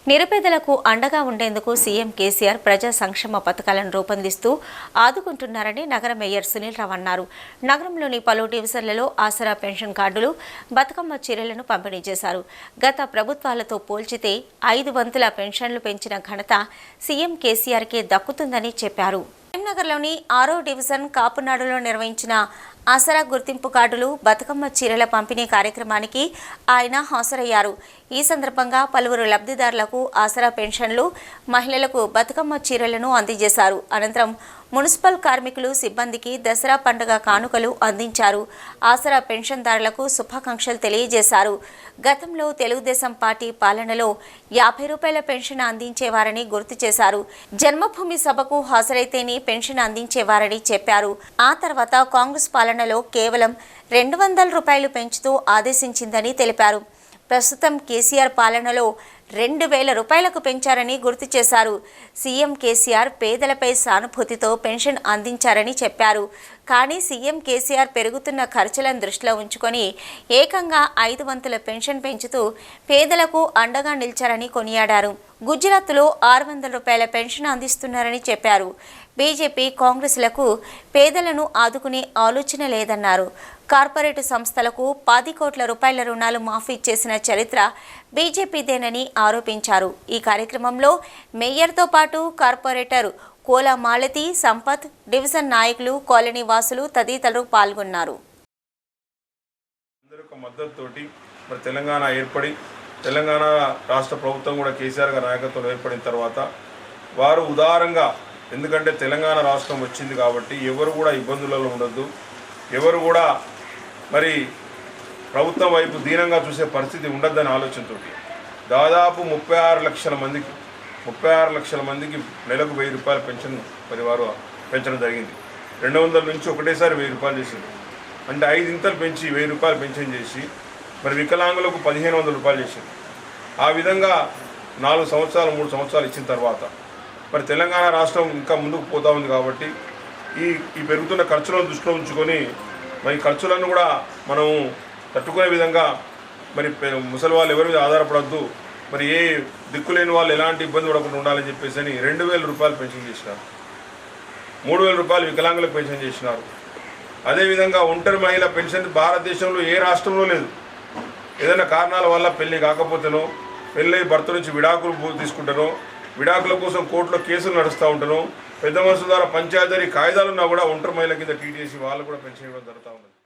నిరుపేదలకు అండగా ఉండేందుకు సీఎం కేసీఆర్ ప్రజా సంక్షేమ పథకాలను రూపొందిస్తూ ఆదుకుంటున్నారని నగర మేయర్ సునీల్ రావు అన్నారు. నగరంలోని పలు డివిజన్లలో ఆసరా పెన్షన్ కార్డులు, బతుకమ్మ చీరలను పంపిణీ చేశారు. గత ప్రభుత్వాలతో పోల్చితే 5 వంతుల పెన్షన్లు పెంచిన ఘనత సీఎం కేసీఆర్కే దక్కుతుందని చెప్పారు. కరీంనగర్లోని 6వ డివిజన్ కాపునాడులో నిర్వహించిన ఆసరా గుర్తింపు కార్డులు, బతుకమ్మ చీరల పంపిణీ కార్యక్రమానికి ఆయన హాజరయ్యారు. ఈ సందర్భంగా పలువురు లబ్ధిదారులకు ఆసరా పెన్షన్లు, మహిళలకు బతుకమ్మ చీరలను అందజేశారు. అనంతరం మున్సిపల్ కార్మికులు, సిబ్బందికి దసరా పండుగ కానుకలు అందించారు. ఆసరా పెన్షన్దారులకు శుభాకాంక్షలు తెలియజేశారు. గతంలో తెలుగుదేశం పార్టీ పాలనలో 50 రూపాయల పెన్షన్ అందించేవారని గుర్తు చేశారు. జన్మభూమి సభకు హాజరైతేనే పెన్షన్ అందించేవారని చెప్పారు. ఆ తర్వాత కాంగ్రెస్ పాలనలో కేవలం 200 రూపాయలు పెంచుతూ ఆదేశించిందని తెలిపారు. ప్రస్తుతం కేసీఆర్ పాలనలో 2000 రూపాయలకు పెంచారని గుర్తు చేశారు. సీఎం కేసీఆర్ పేదలపై సానుభూతితో పెన్షన్ అందించారని చెప్పారు. కానీ సీఎం కేసీఆర్ పెరుగుతున్న ఖర్చులను దృష్టిలో ఉంచుకొని ఏకంగా 5 వంతుల పెన్షన్ పెంచుతూ పేదలకు అండగా నిలిచారని కొనియాడారు. గుజరాత్లో 600 రూపాయల పెన్షన్ అందిస్తున్నారని చెప్పారు. బీజేపీ, కాంగ్రెస్లకు పేదలను ఆదుకునే ఆలోచన లేదన్నారు. కార్పొరేట్ సంస్థలకు 10 కోట్ల రూపాయల రుణాలు మాఫీ చేసిన చరిత్ర బీజేపీదేనని ఆరోపించారు. ఈ కార్యక్రమంలో మేయర్తో పాటు కార్పొరేటర్ కోలా మాలతి, సంపత్, డివిజన్ నాయకులు, కాలనీ వాసులు తదితరులు పాల్గొన్నారు. తెలంగాణ ఏర్పడి తెలంగాణ రాష్ట్ర ప్రభుత్వం కూడా కేసీఆర్ గారి నాయకత్వంలో ఏర్పడిన తర్వాత వారు ఉదారంగా, ఎందుకంటే తెలంగాణ రాష్ట్రం వచ్చింది కాబట్టి ఎవరు కూడా ఇబ్బందులలో ఉండొద్దు, ఎవరు కూడా మరి ప్రభుత్వం వైపు దీనంగా చూసే పరిస్థితి ఉండొద్దనే ఆలోచనతో దాదాపు 36 లక్షల మందికి నెలకు 1000 రూపాయల పెన్షన్ మరి వారు పెంచడం జరిగింది. 200 నుంచి ఒకటేసారి 1000 రూపాయలు చేసింది. అంటే 5 ఇంతలు పెంచి 1000 రూపాయలు పెన్షన్ చేసి మరి వికలాంగులకు 1500 రూపాయలు చేసింది. ఆ విధంగా 4 సంవత్సరాలు 3 సంవత్సరాలు ఇచ్చిన తర్వాత మరి తెలంగాణ రాష్ట్రం ఇంకా ముందుకు పోతూ ఉంది కాబట్టి ఈ పెరుగుతున్న ఖర్చులను దృష్టిలో ఉంచుకొని మరి ఖర్చులను కూడా మనం తట్టుకునే విధంగా మరి ముసలి వాళ్ళు ఎవరి మీద ఆధారపడద్దు, మరి ఏ దిక్కులేని వాళ్ళు ఎలాంటి ఇబ్బంది పడకుండా ఉండాలని చెప్పేసి 2000 రూపాయలు పెన్షన్ చేసినారు. 3000 రూపాయలు వికలాంగులకు పెన్షన్ చేసినారు. అదేవిధంగా ఒంటరి మహిళ పెన్షన్ భారతదేశంలో ఏ రాష్ట్రంలో లేదు. ఏదైనా కారణాల వల్ల పెళ్లి కాకపోతేనో, పెళ్ళి భర్త నుంచి విడాకులు తీసుకుంటానో, విడాకుల కోసం కోర్టులో కేసులు నడుస్తూ ఉంటానో, పెద్ద మనుషుల ద్వారా పంచాయతీ కాయిదాలున్నా కూడా ఒంటరి మహిళ కింద ట్రీట్ చేసి వాళ్ళు కూడా పెన్షన్ ఇవ్వడం జరుగుతూ ఉంటుంది.